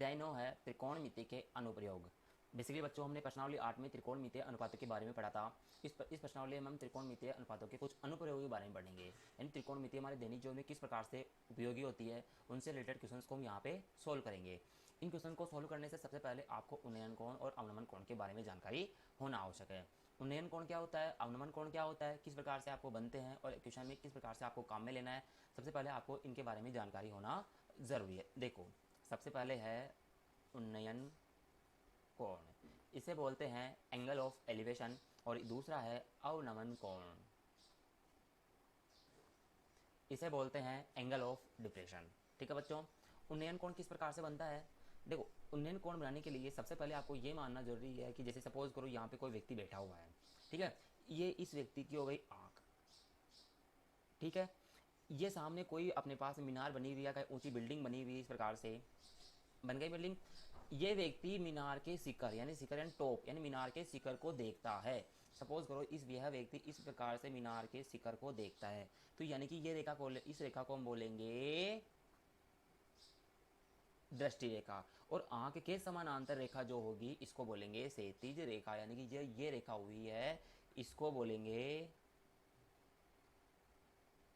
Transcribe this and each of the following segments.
अध्याय 9 है त्रिकोणमिति के अनुप्रयोग। बेसिकली बच्चों हमने प्रश्नावली 8 में त्रिकोणमितीय अनुपातों के बारे में पढ़ा था। इस प्रश्नावली में हम त्रिकोणमितीय अनुपातों के कुछ अनुप्रयोगों के बारे में पढ़ेंगे, यानी त्रिकोणमिति हमारे दैनिक जीवन में किस प्रकार से उपयोगी होती है, उनसे रिलेटेड क्वेश्चंस को हम यहाँ पे सोल्व करेंगे। इन क्वेश्चन को सोल्व करने से सबसे पहले आपको उन्नयन कोण और अवनमन कोण के बारे में जानकारी होना आवश्यक है। उन्नयन कोण क्या होता है, अवनमन कोण क्या होता है, किस प्रकार से आपको बनते हैं और क्वेश्चन में किस प्रकार से आपको काम में लेना है, सबसे पहले आपको इनके बारे में जानकारी होना ज़रूरी है। देखो, सबसे पहले है उन्नयन कोण, इसे बोलते हैं एंगल ऑफ एलिवेशन, और दूसरा है अवनमन कोण, इसे बोलते हैं एंगल ऑफ डिप्रेशन। ठीक है बच्चों, उन्नयन कोण किस प्रकार से बनता है। देखो, उन्नयन कोण बनाने के लिए सबसे पहले आपको ये मानना जरूरी है कि जैसे सपोज करो यहाँ पे कोई व्यक्ति बैठा हुआ है, ठीक है, ये इस व्यक्ति की हो गई आँख, ठीक है, ये सामने कोई अपने पास मीनार बनी हुई है, कहीं ऊंची बिल्डिंग बनी हुई है, इस प्रकार से बन गई बिल्डिंग। ये व्यक्ति मीनार के शिखर यानी टॉप यानी मीनार के शिखर को देखता है। सपोज करो यह व्यक्ति इस प्रकार से मीनार के शिखर को देखता है, तो यानी कि ये रेखा को, इस रेखा को हम बोलेंगे दृष्टि रेखा, और आंख के समानांतर रेखा जो होगी इसको बोलेंगे क्षैतिज रेखा, यानी कि ये रेखा हुई है, इसको बोलेंगे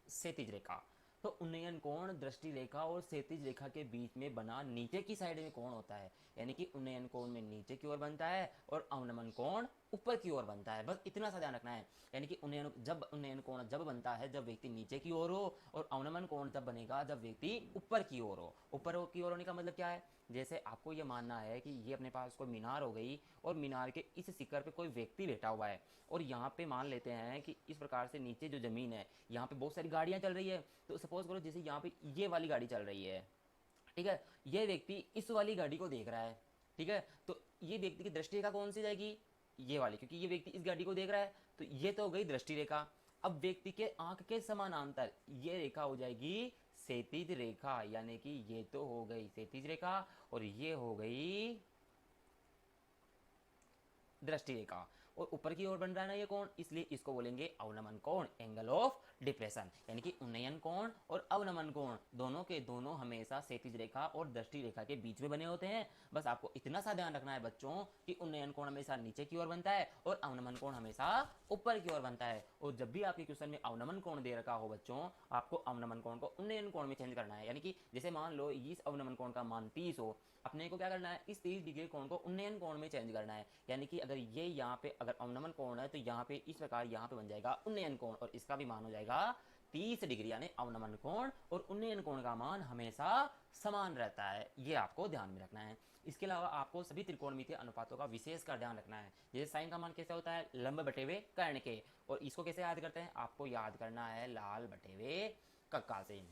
क्षैतिज रेखा। तो उन्नयन कोण दृष्टि रेखा और क्षैतिज रेखा के बीच में बना नीचे की साइड में कोण होता है, यानी कि उन्नयन कोण में नीचे की ओर बनता है और अवनमन कोण ऊपर की ओर बनता है। बस इतना सा ध्यान रखना है, यानी कि उन्नयन कोण जब बनता है जब व्यक्ति नीचे की ओर हो, और अवनमन कोण जब बनेगा जब व्यक्ति ऊपर की ओर हो। ऊपर की ओर होने का मतलब क्या है, जैसे आपको ये मानना है कि ये अपने पास कोई मीनार हो गई और मीनार के इस शिखर पे कोई व्यक्ति बैठा हुआ है, और यहाँ पे मान लेते हैं कि इस प्रकार से नीचे जो जमीन है यहाँ पे बहुत सारी गाड़ियाँ चल रही है, तो सपोज करो जैसे यहाँ पे ये वाली गाड़ी चल रही है, ठीक है, ये व्यक्ति इस वाली गाड़ी को देख रहा है, ठीक है, तो ये व्यक्ति की दृष्टि रेखा कौन सी जाएगी, ये वाली, क्योंकि ये व्यक्ति इस गाड़ी को देख रहा है, तो ये तो हो गई दृष्टि रेखा। अब व्यक्ति के आंख के समानांतर ये रेखा हो जाएगी क्षैतिज रेखा, यानी कि ये तो हो गई क्षैतिज रेखा और ये हो गई दृष्टि रेखा, और ऊपर की ओर बन रहा है ना ये कोण, इसलिए इसको बोलेंगे अवनमन कोण, एंगल ऑफ डिप्रेशन। यानी कि उन्नयन कोण और अवनमन कोण दोनों के दोनों हमेशा क्षैतिज रेखा और दृष्टि रेखा के बीच में बने होते हैं। बस आपको इतना सा ध्यान रखना है बच्चों कि उन्नयन कोण हमेशा नीचे की ओर बनता है और अवनमन कोण हमेशा ऊपर की ओर बनता है। और जब भी आपके क्वेश्चन में अवनमन कोण दे रखा हो बच्चों, आपको अवनमन कोण को उन्नयन कोण में चेंज करना है। यानी कि जैसे मान लो इस अवनमन कोण का मान 30 हो, अपने को क्या करना है, इस 30 डिग्री कोण को उन्नयन कोण में चेंज करना है। यानी कि अगर ये यहाँ पे अगर अवनमन कोण है तो यहाँ पे इस प्रकार यहाँ पे बन जाएगा उन्नयन कोण, और इसका भी मान हो जाएगा 30 डिग्री, यानी अवनमन कोण और उन्नयन कोण का मान हमेशा समान रहता है। ये आपको ध्यान में रखना है। इसके अलावा आपको सभी त्रिकोणमितीय अनुपातों का विशेष कर ध्यान रखना है। जैसे साइन का मान कैसे होता है, लंब बटे हुए कर्ण के, और इसको कैसे याद करते हैं, आपको याद करना है लाल बटे हुए कक्का से।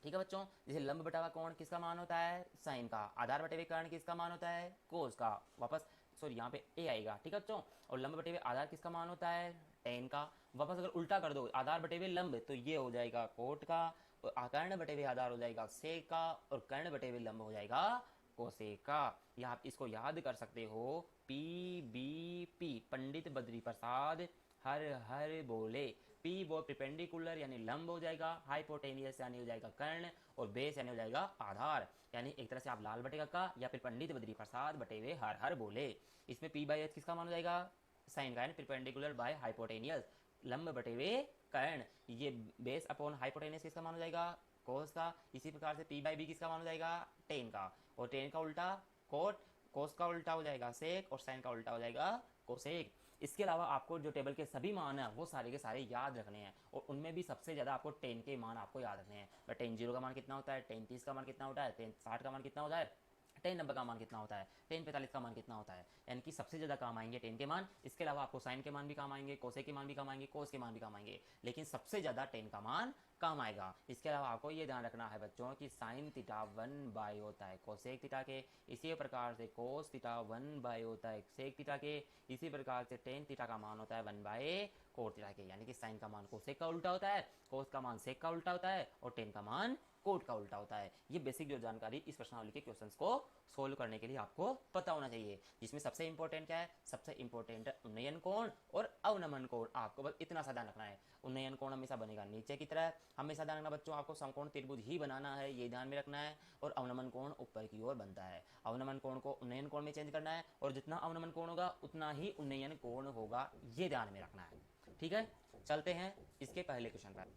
ठीक है बच्चों, जैसे लंब बटा हुआ कोण किसका मान होता है, साइन का, आधार बटे हुए कर्ण किसका मान होता है, कोस का, वापस सॉरी यहाँ पे ए आएगा, ठीक है बच्चों, और लंब बटे हुए आधार किसका मान होता है, टेन का, वापस अगर उल्टा कर दो आधार बटे हुए लंब तो ये हो जाएगा कोट का, और कर्ण बटे हुए आधार हो जाएगा सेक का, और कर्ण बटे हुए लंब हो जाएगा कोसेक का। या आप इसको याद कर सकते हो, P B P, Pandit Badri Prasad हर हर बोले। पी वो प्रिपेंडिकुलर यानी लंब हो जाएगा, हाइपोटेनियस यानी हो जाएगा कर्ण, और बेस यानी हो जाएगा आधार। यानी एक तरह से आप लाल बटे का या फिर पंडित बद्री प्रसाद बटे हुए हर हर बोले। इसमें पी बाई एच किसका मान हो जाएगा, साइन का, यानी प्रिपेंडिकुलर बाय हाइपोटेनियस, लंब बटे हुए कर्ण, ये बेस अपॉन हाइपोटेनियस किसका मान हो जाएगा, कोस का। इसी प्रकार से पी बाई बी किसका मान हो जाएगा, टेन का, और टेन का उल्टा कोट, कोस का उल्टा हो जाएगा सेक, और साइन का उल्टा हो जाएगा कोसेक। इसके अलावा आपको जो टेबल के सभी मान है वो सारे के सारे याद रखने हैं, और उनमें भी सबसे ज़्यादा आपको 10 के मान आपको याद रखने हैं। 10 जीरो का मान कितना होता है, 10 30 का मान कितना होता है, 10 60 का मान कितना होता है, 10 90 का मान कितना होता है, 10 45 का मान कितना होता है। यानी कि सबसे ज़्यादा काम आएंगे 10 के मान। इसके अलावा आपको साइन के मान भी काम आएंगे, कोसे के मान भी काम आएंगे, कोस के मान भी काम आएंगे, लेकिन सबसे ज़्यादा 10 का मान काम आएगा। इसके अलावा आपको ये ध्यान रखना है बच्चों कि साइन थीटा 1 बाई होता है कोसेक थीटा के, इसी प्रकार से कोस थीटा 1 बाई होता है सेक थीटा के, इसी प्रकार से टेन थीटा का मान होता है 1 बाई कोट थीटा के। यानी कि साइन का मान कोसेक का उल्टा होता है, कोस का मान सेक का उल्टा होता है, और टेन का मान कोट का उल्टा होता है। ये बेसिक जो जानकारी इस प्रश्नावली के क्वेश्चंस को सोल्व करने के लिए आपको पता होना चाहिए, जिसमें सबसे इंपॉर्टेंट क्या है, सबसे इंपॉर्टेंट है उन्नयन कोण और अवनमन कोण। आपको बस इतना सा ध्यान रखना है, उन्नयन कोण हमेशा बनेगा नीचे की तरह, हमेशा ध्यान रखना बच्चों, आपको समकोण त्रिभुज ही बनाना है, ये ध्यान में रखना है। और अवनमन कोण ऊपर की ओर बनता है, अवनमन कोण को उन्नयन कोण में चेंज करना है, और जितना अवनमन कोण होगा उतना ही उन्नयन कोण होगा, ये ध्यान में रखना है। ठीक है, चलते हैं इसके पहले क्वेश्चन पर।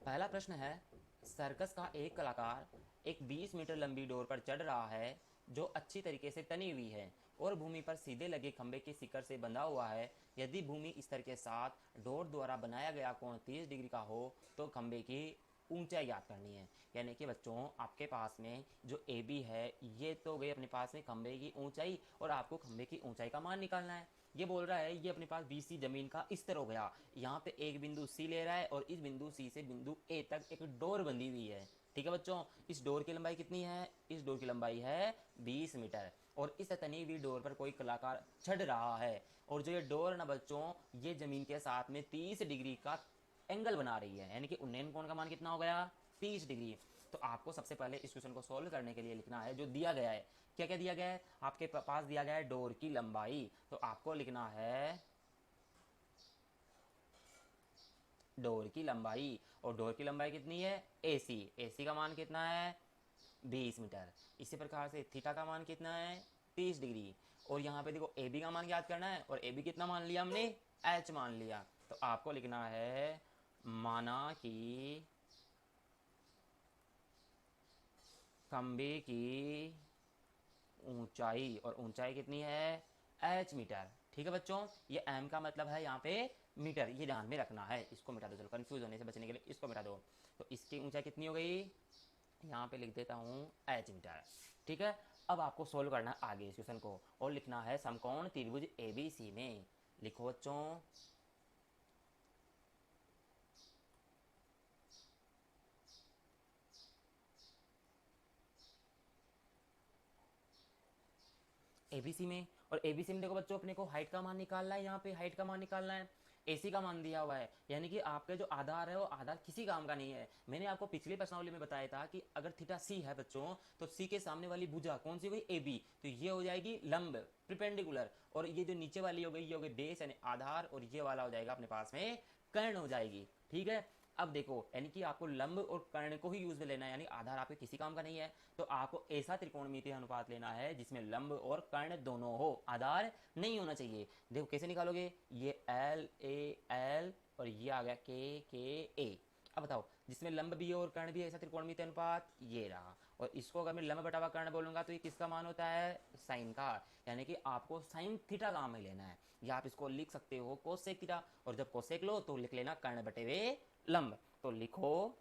पहला प्रश्न है, सर्कस का एक कलाकार एक 20 मीटर लंबी डोर पर चढ़ रहा है जो अच्छी तरीके से तनी हुई है और भूमि पर सीधे लगे खंबे के शिखर से बंधा हुआ है। यदि भूमि स्तर के साथ डोर द्वारा बनाया गया कोण 30 डिग्री का हो तो खंबे की ऊंचाई याद करनी है। यानी कि बच्चों आपके पास में जो ए बी है ये तो गई अपने पास में खंबे की ऊंचाई, और आपको खंबे की ऊंचाई का मान निकालना है। ये बोल रहा है ये अपने पास BC जमीन का स्तर हो गया, यहाँ पे एक बिंदु C ले रहा है और इस बिंदु C से बिंदु A तक एक डोर बंधी हुई है। ठीक है बच्चों, इस डोर की लंबाई कितनी है, इस डोर की लंबाई है 20 मीटर, और इस तनी हुई डोर पर कोई कलाकार चढ़ रहा है, और जो ये डोर ना बच्चों ये जमीन के साथ में 30 डिग्री का एंगल बना रही है, यानी कि उन्नयन कोण का मान कितना हो गया 30 डिग्री। तो आपको सबसे पहले इस क्वेश्चन को सॉल्व करने के लिए लिखना है जो दिया गया है। क्या क्या दिया गया है, आपके पास दिया गया है डोर की लंबाई, तो आपको लिखना है डोर की लंबाई, और डोर की लंबाई कितनी है AC का मान कितना है 20 मीटर। इसी प्रकार से थीटा का मान कितना है 30 डिग्री, और यहाँ पे देखो AB का मान याद करना है, और AB कितना मान लिया हमने H मान लिया। तो आपको लिखना है माना कि खंबे की ऊंचाई, और ऊंचाई कितनी है H मीटर। ठीक है बच्चों, ये M का मतलब है यहाँ पे मीटर, ये ध्यान में रखना है। इसको मिटा दो, चलो कंफ्यूज होने से बचने के लिए इसको मिटा दो। तो इसकी ऊंचाई कितनी हो गई, यहाँ पे लिख देता हूँ H मीटर। ठीक है, अब आपको सोल्व करना है आगे इस क्वेश्चन को, और लिखना है समकोण त्रिभुज ABC में। लिखो बच्चों, ABC में, और ABC में देखो बच्चों अपने को हाइट का मान निकालना है, यहाँ पे हाइट का मान निकालना है, AC का मान दिया हुआ है, यानी कि आपके जो आधार है वो आधार किसी काम का नहीं है। मैंने आपको पिछली प्रश्नावली में बताया था कि अगर थीटा C है बच्चों तो C के सामने वाली भुजा कौन सी हो गई AB, तो ये हो जाएगी लंब प्रिपेंडिकुलर, और ये जो नीचे वाली हो गई ये हो गई बेस यानी आधार, और ये वाला हो जाएगा अपने पास में कर्ण हो जाएगी। ठीक है, अब देखो यानी कि आपको लंब और कर्ण को ही यूज में लेना है, यानी आधार आपके किसी काम का नहीं है, तो आपको ऐसा त्रिकोणमितीय अनुपात लेना है जिसमें लंब और कर्ण दोनों हो, आधार नहीं होना चाहिए। देखो कैसे निकालोगे, ये L A L और ये आ गया K A। अब बताओ जिसमें लंब भी है और कर्ण भी है, ऐसा त्रिकोणमितीय अनुपात ये रहा, और इसको अगर मैं लंब बटा हुआ कर्ण बोलूंगा तो ये किसका मान होता है साइन का, यानी कि आपको साइन थीटा का मान लेना है, या आप इसको लिख सकते हो कोसेक थीटा, और जब कोसेक लो तो लिख लेना कर्ण बटे वे लंब। तो लिखो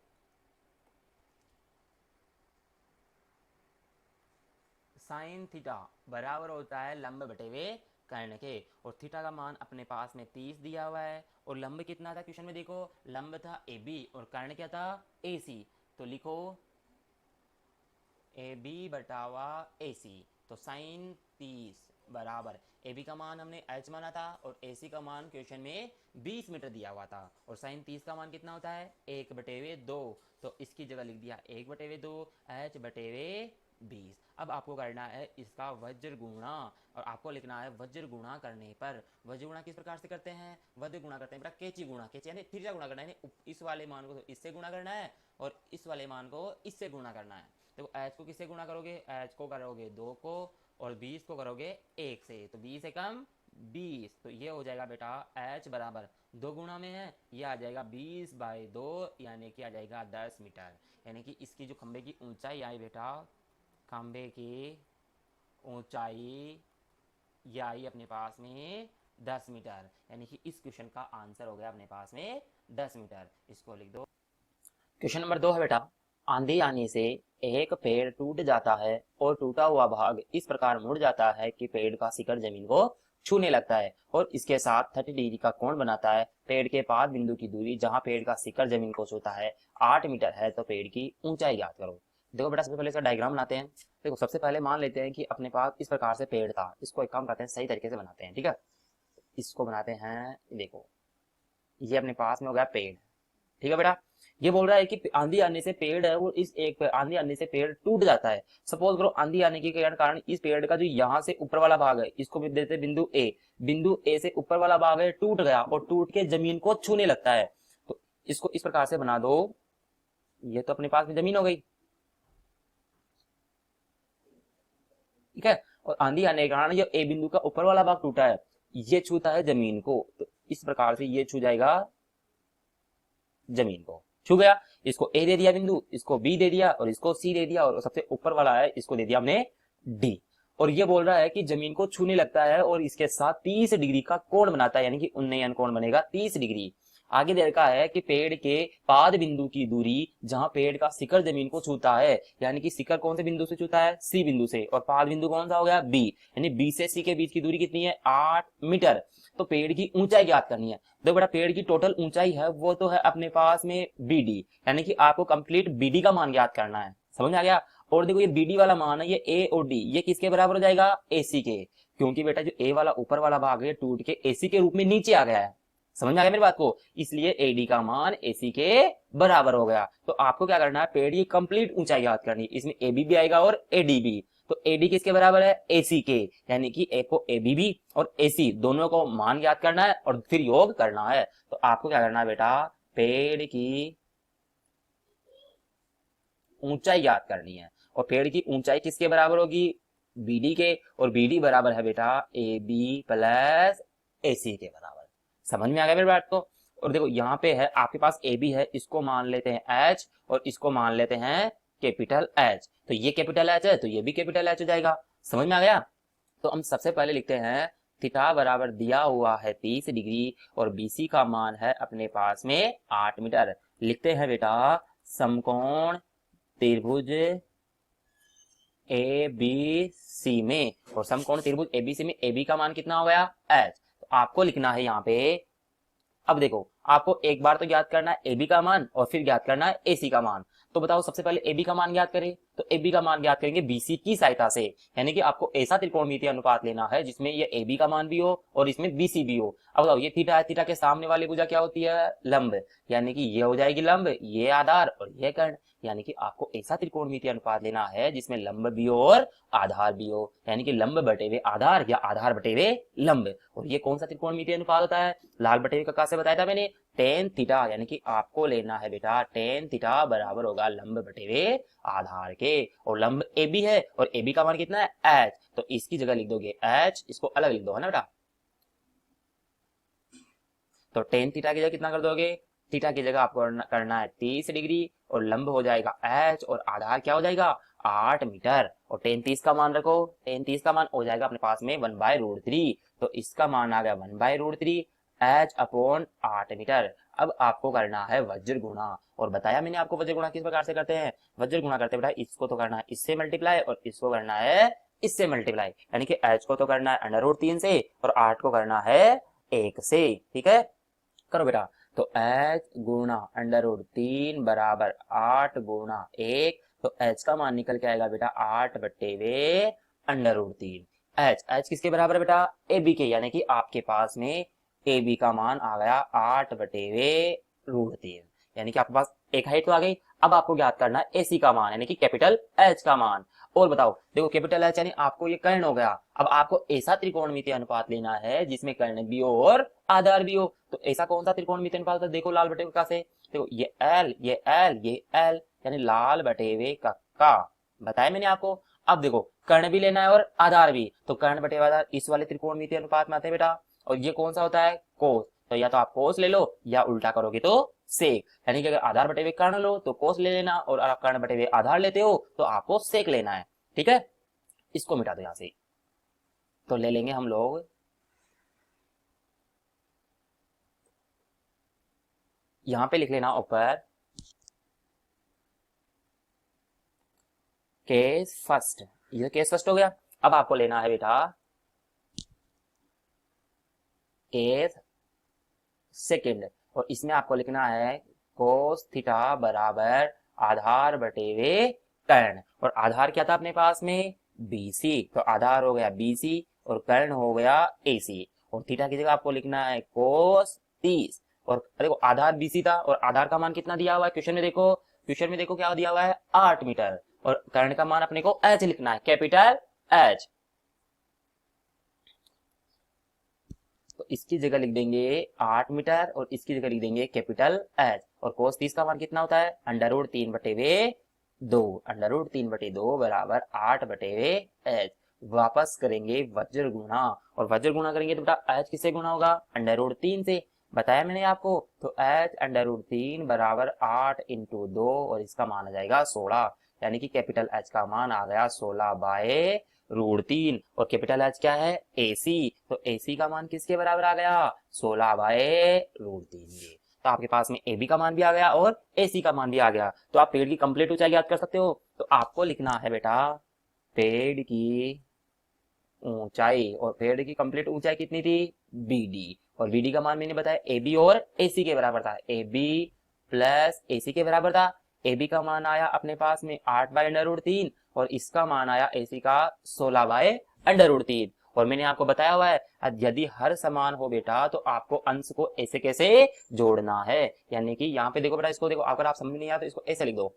साइन थीटा बराबर होता है लंब बटे वे कर्ण के, और थीटा का मान अपने पास में 30 दिया हुआ है, और लंब कितना था क्वेश्चन में देखो, लंब था AB और कर्ण क्या था AC। तो लिखो AB बटावा AC, तो साइन 30 बराबर AB का मान हमने H माना था और AC का मान क्वेश्चन में 20 मीटर दिया हुआ था, और साइन 30 का मान कितना होता है 1/2, तो इसकी जगह लिख दिया 1/2 H बटे वे 20। अब आपको करना है इसका वज्र गुणा, और आपको लिखना है वज्र गुणा करने पर, वज्र गुणा किस प्रकार से करते हैं, वज्र गुणा करते हैं बेटा कैची गुणा, कैची यानी थीटा गुणा करना है, इस वाले मान को इससे गुणा करना है और इस वाले मान को इससे गुणा करना है। तो H को किससे गुणा करोगे, H को करोगे 2 को, और 20 को करोगे 1 से, तो 20 से कम 20, तो ये हो जाएगा बेटा H बराबर 2 गुणा में है, ये आ जाएगा 20/2, यानी कि आ जाएगा 10 मीटर। यानी कि इसकी जो खंबे की ऊंचाई आई बेटा, खंबे की ऊंचाई ये आई अपने पास में 10 मीटर, यानी कि इस क्वेश्चन का आंसर हो गया अपने पास में 10 मीटर। इसको लिख दो। क्वेश्चन नंबर 2 है बेटा, आंधी आने से एक पेड़ टूट जाता है और टूटा हुआ भाग इस प्रकार मुड़ जाता है कि पेड़ का शिकड़ जमीन को छूने लगता है और इसके साथ 30 डिग्री का कोण बनाता है। पेड़ के पाद बिंदु की दूरी जहां पेड़ का शिकड़ जमीन को छूता है 8 मीटर है, तो पेड़ की ऊंचाई याद करो। देखो बेटा सबसे पहले इसका डायग्राम बनाते हैं। देखो सबसे पहले मान लेते हैं कि अपने पास इस प्रकार से पेड़ था, इसको एक काम करते हैं सही तरीके से बनाते हैं। ठीक है, इसको बनाते हैं, देखो ये अपने पास में हो गया पेड़। ठीक है बेटा, ये बोल रहा है कि आंधी आने से पेड़ है वो इस एक आंधी आने से पेड़ टूट जाता है। सपोज करो आंधी आने के कारण इस पेड़ का जो यहाँ से ऊपर वाला भाग है इसको भी देते बिंदु ए से ऊपर वाला भाग है टूट गया और टूट के जमीन को छूने लगता है। तो इसको इस प्रकार से बना दो, ये तो अपने पास में जमीन हो गई, ठीक है। और आंधी आने के कारण ये ए बिंदु का ऊपर वाला भाग टूटा है, ये छूता है जमीन को, तो इस प्रकार से ये छू जाएगा जमीन को, छू गया। इसको ए दे दिया बिंदु, इसको बी दे दिया और इसको सी दे दिया और सबसे ऊपर वाला है इसको दे दिया हमने डी। और ये बोल रहा है कि जमीन को छूने लगता है और इसके साथ 30 डिग्री का कोण बनाता है, यानी कि उन्नयन कोण बनेगा 30 डिग्री। आगे दे रखा है कि पेड़ के पाद बिंदु की दूरी जहां पेड़ का शिखर जमीन को छूता है, यानी कि शिखर कौन से बिंदु से छूता है, सी बिंदु से, और पाद बिंदु कौन सा हो गया, बी, यानी बी से सी के बीच की दूरी कितनी है, 8 मीटर। तो पेड़ की ऊंचाई ज्ञात करनी है। देखो बेटा पेड़ की टोटल ऊंचाई है वो तो है अपने पास में बीडी, यानी कि आपको कंप्लीट बीडी का मान ज्ञात करना है, समझ में आ गया। और देखो ये बीडी वाला मान है ये ए और डी, ये किसके बराबर हो जाएगा, एसी के, क्योंकि बेटा जो ए वाला ऊपर वाला भाग है टूट के एसी के रूप में नीचे आ गया है, समझ में आ गया मेरी बात को, इसलिए एडी का मान एसी के बराबर हो गया। तो आपको क्या करना है, पेड़ की कंप्लीट ऊंचाई याद करनी है, इसमें एबी भी आएगा और एडी भी। तो एडी किसके बराबर है, एसी के, यानी कि ए को एबी भी और एसी दोनों को मान याद करना है और फिर योग करना है। तो आपको क्या करना है बेटा, पेड़ की ऊंचाई याद करनी है और पेड़ की ऊंचाई किसके बराबर होगी, बीडी के, और बीडी बराबर है बेटा ए बी प्लस एसी के बराबर। समझ में आ गया मेरी बात को। और देखो यहाँ पे है आपके पास ए बी है, इसको मान लेते हैं एच और इसको मान लेते हैं कैपिटल एच, तो ये कैपिटल एच है तो ये भी कैपिटल एच हो जाएगा, समझ में आ गया। तो हम सबसे पहले लिखते हैं थीटा बराबर दिया हुआ है 30 डिग्री और बीसी का मान है अपने पास में 8 मीटर। लिखते हैं बेटा समकोण त्रिभुज ए बी सी में, और समकोण त्रिभुज ए बी सी में ए बी का मान कितना हो गया, एच। तो आपको लिखना है यहाँ पे, अब देखो आपको एक बार तो ज्ञात करना है ए बी का मान और फिर ज्ञात करना है ए सी का मान। तो बताओ सबसे पहले ए बी का मान ज्ञात करें, तो ए बी का मान ज्ञात करेंगे बीसी की सहायता से, यानी कि आपको ऐसा त्रिकोणमितीय अनुपात लेना है जिसमें ये ए बी का मान भी हो और इसमें बीसी भी हो। अब बताओ ये थीटा है, थीटा के सामने वाली भुजा क्या होती है, लंब, यानी कि ये हो जाएगी लंब, ये आधार और ये कर्ण, यानी कि आपको ऐसा त्रिकोणमितीय अनुपात लेना है जिसमें लंब भी हो और आधार भी हो, यानी कि लंब बटे हुए आधार या आधार बटे हुए लंब। और ये कौन सा त्रिकोणमितीय अनुपात होता है, लाल बटे हुए का से बताया था मैंने, टेन थीटा, यानी कि आपको लेना है बेटा टेन थीटा बराबर होगा लंब बटे हुए आधार के, और लंब ए बी है और ए बी का मान कितना है, एच, तो इसकी जगह लिख दोगे एच, इसको अलग लिख दो है ना बेटा। तो टेन थीटा की जगह कितना कर दोगे, थीटा की जगह आपको करना है 30 डिग्री और लंब हो जाएगा एच और आधार क्या हो जाएगा 8 मीटर, और टेन 30 का मान रखो, टेन 30 का मान हो जाएगा अपने पास में 1/√3, तो इसका मान आ गया 1/√3 एच अपॉन 8 मीटर। अब आपको करना है वज्र गुणा, और बताया मैंने आपको वज्र गुणा किस प्रकार से करते हैं, वज्र गुणा करते बेटा इसको तो करना है इससे मल्टीप्लाई और इसको करना है इससे मल्टीप्लाई, यानी कि एच को तो करना है √3 से और 8 को करना है 1 से, ठीक है करो बेटा। तो h गुणा √3 बराबर 8 गुणा 1, तो h का मान निकल के आएगा बेटा 8 बट्टे वे √3। h किसके बराबर है बेटा, ए बी के, यानी कि आपके पास में ए बी का मान आ गया 8 बटे वे √3, यानी कि आपके पास एक हाइट तो आ गई। अब आपको ज्ञात करना है एसी का मान, यानी कि कैपिटल एच का मान। और बताओ देखो कैपिटल एच यानी आपको ये कर्ण हो गया, अब आपको ऐसा त्रिकोणमितीय अनुपात लेना है जिसमें कर्ण भी हो और आधार भी हो। तो ऐसा कौन सा त्रिकोणमितीय अनुपात है, देखो लाल बटे का से, देखो ये एल ये एल ये एल, यानी लाल बटे वे का बताया मैंने आपको। अब देखो कर्ण भी लेना है और आधार भी, तो कर्ण बटे आधार इस वाले त्रिकोणमितीय अनुपात में आते हैं बेटा, और ये कौन सा होता है कोस, तो या तो आप कोस ले लो या उल्टा करोगे तो सेक, यानी कि अगर आधार बटे हुए कर्ण लो तो कोस ले लेना और अगर कर्ण बटे हुए आधार लेते हो तो आपको सेक लेना है, ठीक है। इसको मिटा दो यहां से, तो ले लेंगे हम लोग यहां पे लिख लेना ऊपर केस फर्स्ट, ये केस फर्स्ट हो गया। अब आपको लेना है बेटा केस सेकंड, और इसमें आपको लिखना है कोस थीटा बराबर आधार बटे वे कर्ण, और आधार क्या था अपने पास में बीसी, तो आधार हो गया बीसी और कर्ण हो गया एसी, और थीटा की जगह आपको लिखना है कोस 30 और देखो आधार BC था और आधार का मान कितना दिया हुआ है क्वेश्चन में देखो क्या दिया हुआ है 8 मीटर और कर्ण का मान अपने को H लिखना है, कैपिटल H। तो इसकी जगह लिख देंगे 8 मीटर और इसकी जगह लिख देंगे कैपिटल H। और cos 30 का मान कितना होता है √3/2, √3/2 बराबर 8/H। वापस करेंगे वज्र गुणा और वज्र गुणा करेंगे तो बेटा H किससे गुणा होगा √3 से, बताया मैंने आपको। तो H √3 बराबर 8 × 2 और इसका मान आ जाएगा 16, यानी कि कैपिटल H का मान आ गया 16/√3। और कैपिटल H क्या है AC, तो AC का मान किसके बराबर आ गया 16/√3। तो आपके पास में AB का मान भी आ गया और AC का मान भी आ गया। तो आप पेड़ की कंप्लीट ऊंचाई याद कर सकते हो। तो आपको लिखना है बेटा पेड़ की ऊंचाई, और पेड़ की कंप्लीट ऊंचाई कितनी थी BD, और BD का मान मैंने बताया AB और AC के बराबर था, AB प्लस AC के बराबर था। AB का मान आया अपने पास में 8/√3 और इसका मान आया AC का 16/√3। और मैंने आपको बताया हुआ है यदि हर समान हो बेटा तो आपको अंश को ऐसे कैसे जोड़ना है, यानी कि यहाँ पे देखो बेटा, इसको देखो, अगर आप समझ में नहीं आया तो इसको ऐसे लिख दो,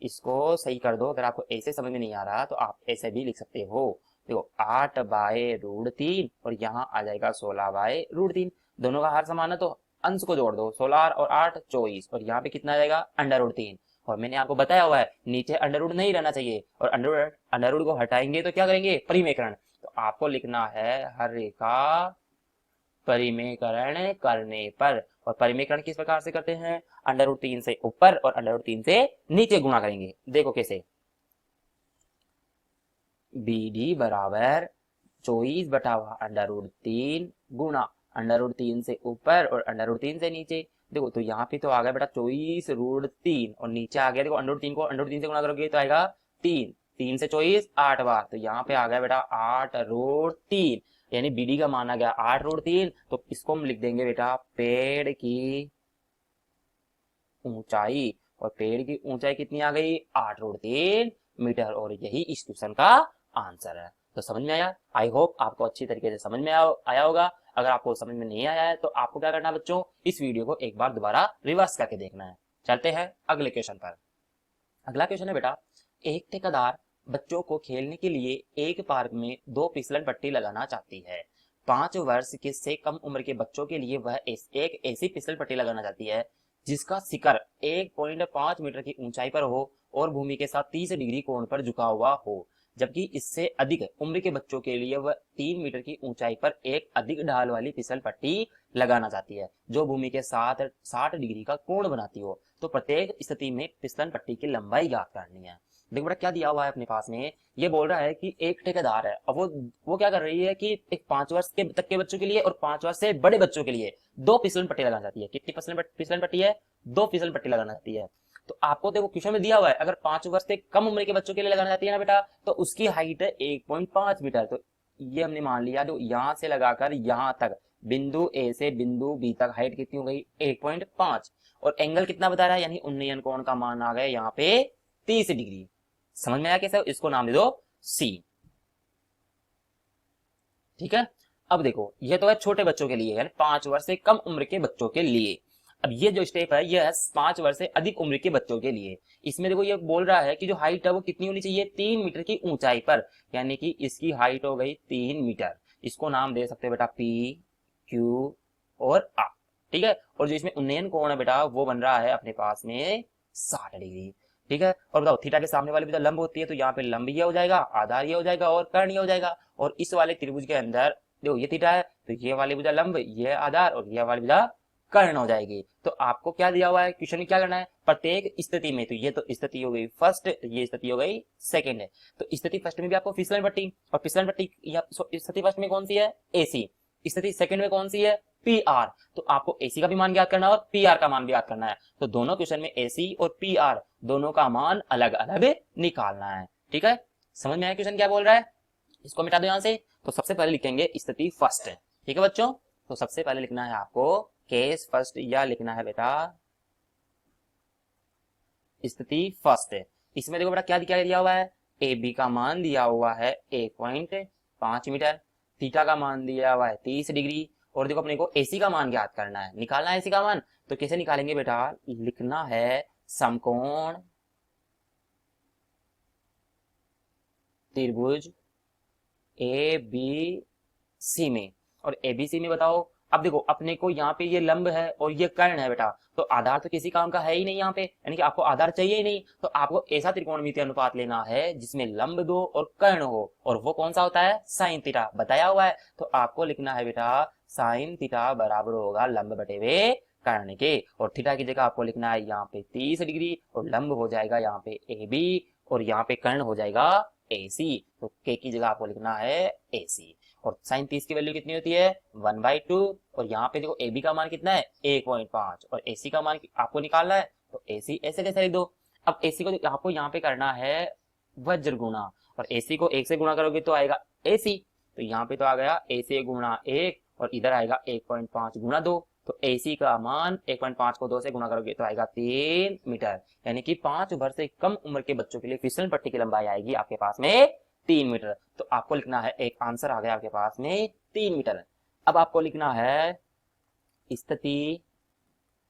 इसको सही कर दो। अगर आपको ऐसे समझ में नहीं आ रहा तो आप ऐसे भी लिख सकते हो। देखो 8/√3 और यहाँ आ जाएगा 16/√3, दोनों का हर समान है तो अंश को जोड़ दो, 16 और 8 24, और यहाँ पे कितना आ जाएगा √3। और मैंने आपको बताया हुआ है नीचे अंडर नहीं रहना चाहिए, और अंडर को हटाएंगे तो क्या करेंगे परिमेकरण। तो आपको लिखना है हर रेखा परिमेकरण करने पर, और परिमेकरण किस प्रकार से करते हैं √3 से ऊपर और √3 से नीचे गुणा करेंगे। देखो कैसे, BD बराबर 24/√3 गुणा √3 से ऊपर और √3 से नीचे। देखो तो यहाँ पे तो आ गया बेटा 24√3 और नीचे आ गया देखो √3 को √3 से गुणा करोगे तो आएगा 3, 3 से 24 8 बार, तो यहाँ पे आ गया बेटा 8√3, यानी BD का मान आ गया 8√3। तो इसको हम लिख देंगे बेटा पेड़ की ऊंचाई, और पेड़ की ऊंचाई कितनी आ गई 8√3 मीटर, और यही इस क्वेश्चन का आंसर है। तो समझ में आया, आई होप आपको अच्छी तरीके से समझ में आया होगा। अगर आपको समझ में नहीं आया है तो आपको क्या करना है बच्चों, इस वीडियो को एक बार दोबारा रिवर्स करके देखना है। चलते हैं अगले क्वेश्चन पर। अगला क्वेश्चन है बेटा, एक ठेकेदार बच्चों को खेलने के लिए एक पार्क में 2 फिसलन पट्टी लगाना चाहती है। 5 वर्ष के से कम उम्र के बच्चों के लिए वह एक ऐसी फिसल पट्टी लगाना चाहती है जिसका शिखर 1.5 मीटर की ऊंचाई पर हो और भूमि के साथ 30 डिग्री कोण पर झुका हुआ हो, जबकि इससे अधिक उम्र के बच्चों के लिए वह 3 मीटर की ऊंचाई पर एक अधिक ढाल वाली फिसल पट्टी लगाना चाहती है जो भूमि के साथ 60 डिग्री का कोण बनाती हो। तो प्रत्येक स्थिति में फिसलन पट्टी की लंबाई ज्ञात करनी है। देखो बेटा क्या दिया हुआ है अपने पास में, ये बोल रहा है कि एक ठेकेदार है, अब वो क्या कर रही है कि एक 5 वर्ष के तक के बच्चों के लिए और 5 वर्ष से बड़े बच्चों के लिए 2 फिसलन पट्टी लगाना चाहती है। कितनी फिसलन पट्टी है 2 फिसलन पट्टी लगाना चाहती है। तो आपको देखो क्वेश्चन में दिया हुआ है अगर 5 वर्ष से कम उम्र के बच्चों के लिए लगाना चाहती है ना बेटा, तो उसकी हाइट है 1.5 मीटर। तो ये हमने मान लिया, तो यहां से लगाकर यहां तक बिंदु ए से बिंदु बी तक हाइट कितनी हो गई 1.5, और एंगल कितना बता रहा है, यानी उन्नयन कोण का मान आ गया यहाँ पे 30 डिग्री। समझ में आया कैसे, इसको नाम दे दो C। ठीक है, अब देखो ये तो है छोटे बच्चों के लिए, यानी 5 वर्ष से कम उम्र के बच्चों के लिए। अब ये जो स्टेप है ये है 5 वर्ष से अधिक उम्र के बच्चों के लिए। इसमें देखो ये बोल रहा है कि जो हाइट है वो कितनी होनी चाहिए 3 मीटर की ऊंचाई पर, यानी कि इसकी हाइट हो गई 3 मीटर। इसको नाम दे सकते हो बेटा P, Q और R। ठीक है, और जो इसमें उन्नयन कोण है बेटा वो बन रहा है अपने पास में 60 डिग्री। ठीक है, और बताओ थीटा के सामने वाली भी तो लंब होती है, तो यहाँ पे लंब ये हो जाएगा, आधार ये हो जाएगा और कर्ण ये हो जाएगा। और इस वाले त्रिभुज के अंदर देखो ये थीटा है तो ये वाली भुजा लंब, ये आधार और ये वाली भुजा कर्ण हो जाएगी। तो आपको क्या दिया हुआ है क्वेश्चन में, क्या करना है प्रत्येक स्थिति में, तो ये तो स्थिति हो गई फर्स्ट, ये स्थिति हो गई सेकंड है। तो स्थिति फर्स्ट में भी आपको फिसलन पट्टी, और फिसलन पट्टी स्थिति फर्स्ट में कौन सी है AC, स्थिति सेकंड में कौन सी है PR। तो आपको AC का भी मान ज्ञात करना है और PR का मान भी ज्ञात करना है। तो दोनों क्वेश्चन में AC और PR दोनों का मान अलग अलग निकालना है। ठीक है, समझ में आया क्वेश्चन क्या बोल रहा है, इसको मिटा दो यहां से। तो सबसे पहले लिखेंगे स्थिति फर्स्ट। ठीक है बच्चों, तो सबसे पहले लिखना है आपको केस फर्स्ट, या लिखना है बेटा स्थिति फर्स्ट। इसमें देखो बेटा क्या दिया हुआ है, AB का मान दिया हुआ है 1.5 मीटर, थीटा का मान दिया हुआ है 30 डिग्री, और देखो अपने को AC का मान ज्ञात करना है, निकालना है AC का मान। तो कैसे निकालेंगे बेटा, लिखना है समकोण त्रिभुज ABC में, और ABC में बताओ। अब देखो अपने को यहाँ पे ये लंब है और ये कर्ण है बेटा, तो आधार तो किसी काम का है ही नहीं यहाँ पे, यानी कि आपको आधार चाहिए ही नहीं। तो आपको ऐसा त्रिकोणमितीय अनुपात लेना है जिसमें लंब दो और कर्ण हो, और वो कौन सा होता है, साइन थीटा, बताया हुआ है। तो आपको लिखना है बेटा साइन थीटा बराबर होगा लंब बटे वे कर्ण के, और थीटा की जगह आपको लिखना है यहाँ पे 30 डिग्री, और लंब हो जाएगा यहाँ पे AB, और यहाँ पे कर्ण हो जाएगा AC। तो के की जगह आपको लिखना है AC। और साइन 30 की वैल्यू कितनी होती है, 1/2। और यहाँ पे देखो AB का मान कितना है, 1.5, और AC का मान आपको निकालना है। तो AC ऐसे कैसे लिख दो। अब AC को आपको यहाँ पे करना है वज्र गुणा, और AC को 1 से गुणा करोगे तो आएगा AC। तो यहाँ पे तो आ गया AC गुणा 1, और इधर आएगा 1.5 गुणा 2। तो AC का मान 1.5 को 2 से गुणा करोगे तो आएगा 3 मीटर, यानी कि 5 वर्ष से कम उम्र के बच्चों के लिए फिसल पट्टी की लंबाई आएगी आपके पास में 3 मीटर। तो आपको लिखना है, एक आंसर आ गया आपके पास में 3 मीटर। अब आपको लिखना है स्थिति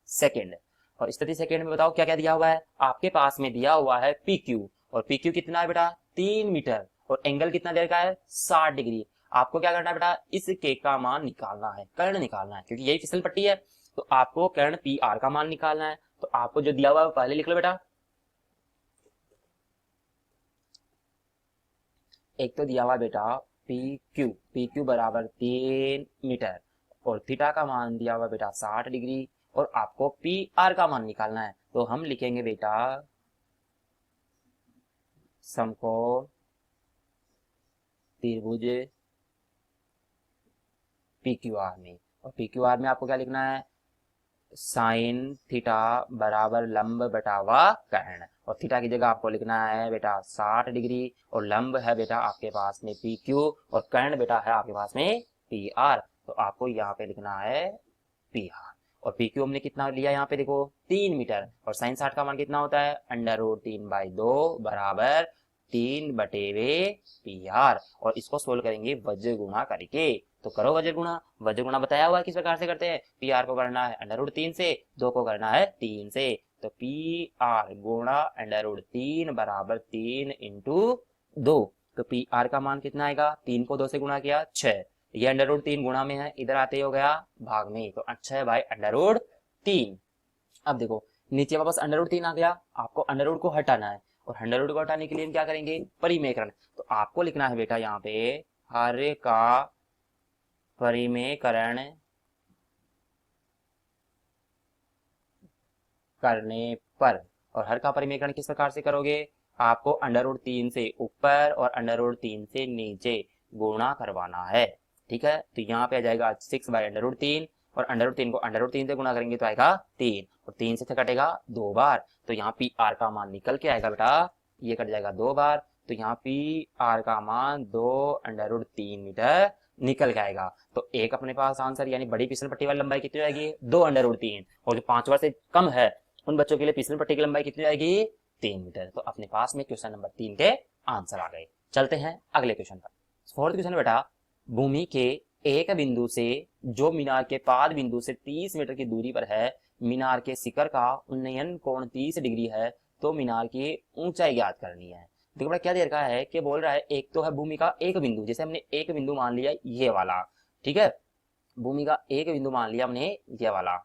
सेकंड, और स्थिति सेकंड में बताओ क्या क्या दिया हुआ है। आपके पास में दिया हुआ है PQ, और PQ कितना है बेटा, 3 मीटर, और एंगल कितना दे रखा है, 60 डिग्री। आपको क्या करना है बेटा, इस के का मान निकालना है, कर्ण निकालना है, क्योंकि यही फिसल पट्टी है। तो आपको कर्ण PR का मान निकालना है। तो आपको जो दिया हुआ है पहले लिख लो बेटा। एक तो दिया हुआ बेटा PQ बराबर 3 मीटर, और थीटा का मान दिया हुआ बेटा 60 डिग्री, और आपको PR का मान निकालना है। तो हम लिखेंगे बेटा समकोण त्रिभुज PQR में, और PQR में आपको क्या लिखना है, साइन थीटा बराबर लंब बटा व कर्ण, और थीटा की जगह आपको लिखना है बेटा 60 डिग्री, और लंब है बेटा आपके पास में PQ, और कर्ण बेटा है आपके पास में PR। तो आपको यहाँ पे लिखना है PR, और PQ हमने कितना लिया यहाँ पे देखो 3 मीटर, और साइन 60 का मान कितना होता है, √3/2 बराबर 3 बटे वे PR। और इसको सोल्व करेंगे वज्र गुणा करके। तो करो वज्र गुणा, वज्र गुणा बताया हुआ है किस प्रकार से करते हैं। PR को करना है √3 से, 2 को करना है 3 से। तो PR गुणा √3 बराबर 3 इंटू 2। तो PR का मान कितना आएगा, 3 को 2 से गुणा किया 6, ये √3 गुणा में है, इधर आते ही हो गया भाग में, तो 6/√3। अब देखो नीचे वापस √3 आ गया, आपको अंडर को हटाना है, और अंडर को हटाने के लिए हम क्या करेंगे, परिमेयकरण। तो आपको लिखना है बेटा यहाँ पे हर का परिमेयकरण करने पर, और हर का परिमेयकरण किस प्रकार से करोगे, आपको √3 से ऊपर और √3 से नीचे गुणा करवाना है, ठीक है। तो यहाँ पे आ जाएगा 6/√3, और √3 को √3 से गुणा करेंगे तो आएगा 3, और 3 से कटेगा 2 बार। तो यहाँ PR का मान निकल के आएगा बेटा, ये कट जाएगा 2 बार, तो यहाँ PR का मान 2√3 मीटर निकल के आएगा। तो एक अपने पास आंसर, यानी बड़ी फिसल पट्टी वाली लंबाई कितनी आएगी, 2√3, और जो 5 बार से कम है उन बच्चों के लिए फिसल पट्टी की लंबाई कितनी आएगी, 3 मीटर। तो अपने पास में क्वेश्चन नंबर 3 के आंसर आ गए। चलते हैं अगले क्वेश्चन पर। फोर्थ क्वेश्चन बेटा, भूमि के एक बिंदु से जो मीनार के पाद बिंदु से 30 मीटर की दूरी पर है, मीनार के शिखर का उन्नयन कोण 30 डिग्री है, तो मीनार की ऊंचाई ज्ञात करनी है। देखो बेटा क्या दे रखा है, कि बोल रहा है एक तो है भूमि का एक बिंदु, जैसे हमने एक बिंदु मान लिया ये वाला, ठीक है, भूमि का एक बिंदु मान लिया हमने ये वाला,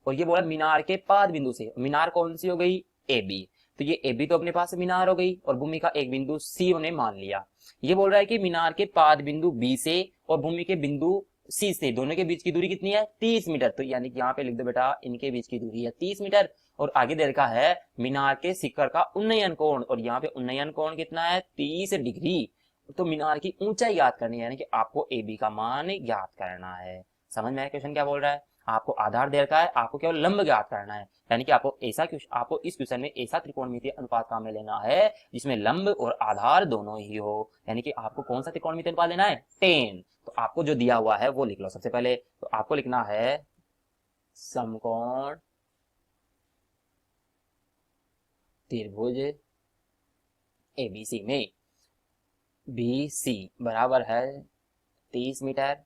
और ये बोला मीनार के पाद बिंदु से, मीनार कौन सी हो गई, AB। तो ये AB तो अपने पास मीनार हो गई, और भूमि का एक बिंदु C उन्हें मान लिया। ये बोल रहा है कि मीनार के पाद बिंदु B से और भूमि के बिंदु C से दोनों के बीच की दूरी कितनी है, 30 मीटर। तो यानी कि यहाँ पे लिख दो बेटा इनके बीच की दूरी है 30 मीटर, और आगे दे रखा है मीनार के शिखर का उन्नयन कोण, और यहाँ पे उन्नयन कोण कितना है, 30 डिग्री। तो मीनार की ऊंचाई याद करनी है, यानी कि आपको AB का मान याद करना है। समझ में आया क्वेश्चन क्या बोल रहा है, आपको आधार दे रखा है, आपको केवल लंब ज्ञात करना है, यानी कि आपको इस क्वेश्चन में ऐसा त्रिकोणमितीय अनुपात काम में लेना है जिसमें लंब और आधार दोनों ही हो, यानी कि आपको कौन सा त्रिकोणमितीय अनुपात लेना है, 10। तो आपको जो दिया हुआ है वो लिख लो सबसे पहले। तो आपको लिखना है समकोण त्रिभुज ABC में BC बराबर है 30 मीटर,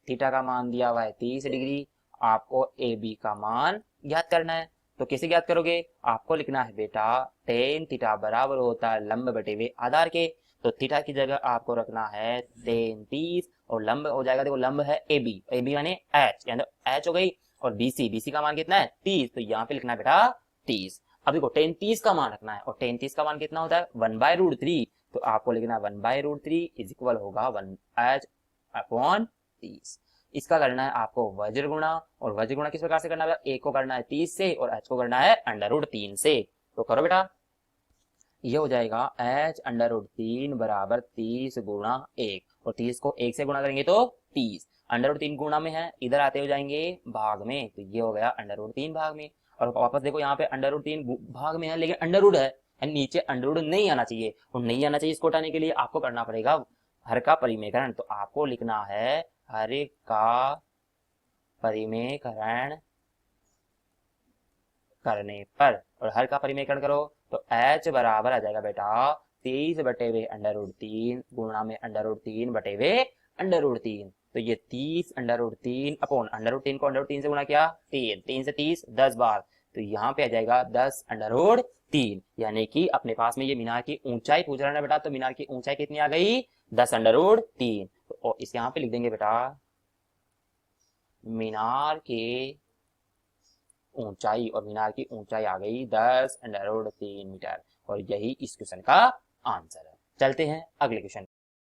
थीटा का मान दिया हुआ है 30 डिग्री, आपको ए बी का मान ज्ञात करना है। तो कैसे ज्ञात करोगे? आपको लिखना है बेटा टेन थीटा बराबर होता है लंब बटे वे आधार के। तो थीटा की जगह आपको रखना है टेन 30 और लंब हो जाएगा, देखो लंब है ए बी यानी एच, यानी एच हो गई। और बीसी का मान कितना है 30, तो यहाँ पे लिखना है बेटा 30। अब देखो टेन 30 का मान रखना है और टेन 30 का मान कितना होता है 1/√3, तो आपको लिखना है 1/√3 इज इक्वल होगा 1h/30। इसका करना है आपको वज्र गुणा, और वज्र गुणा किस प्रकार से करना है? ए को करना है 30 से और एच को करना है √3 से। तो करो बेटा, ये हो जाएगा h√3 बराबर 30 गुणा 1, और 30 को 1 से गुणा करेंगे तो 30, √3 गुणा में है, इधर आते हो जाएंगे भाग में, तो ये हो गया √3 भाग में। और वापस देखो यहाँ पे √3 भाग में है लेकिन अंडर है, यानी नीचे अंडर नहीं आना चाहिए, और नहीं आना चाहिए इसको हटाने के लिए आपको करना पड़ेगा हर का परिमेयकरण। तो आपको लिखना है हर का परिमेयकरण करने पर, और हर का परिमेयकरण करो तो h बराबर आ जाएगा बेटा 30 बटे वे √3 गुणा में √3 बटे वे √3। तो ये 30 √3 अपॉन √3 को √3 से गुणा किया 3 से 30 10 बार, तो यहाँ पे आ जाएगा 10 √3, यानी कि अपने पास में ये मीनार की ऊंचाई पूछ रहा है बेटा, तो मीनार की ऊंचाई कितनी आ गई 10 √3। तो इस यहाँ पे लिख देंगे बेटा मीनार के ऊंचाई, और मीनार की ऊंचाई आ गई 10 √3 मीटर, और यही इस क्वेश्चन का आंसर है। चलते हैं अगले क्वेश्चन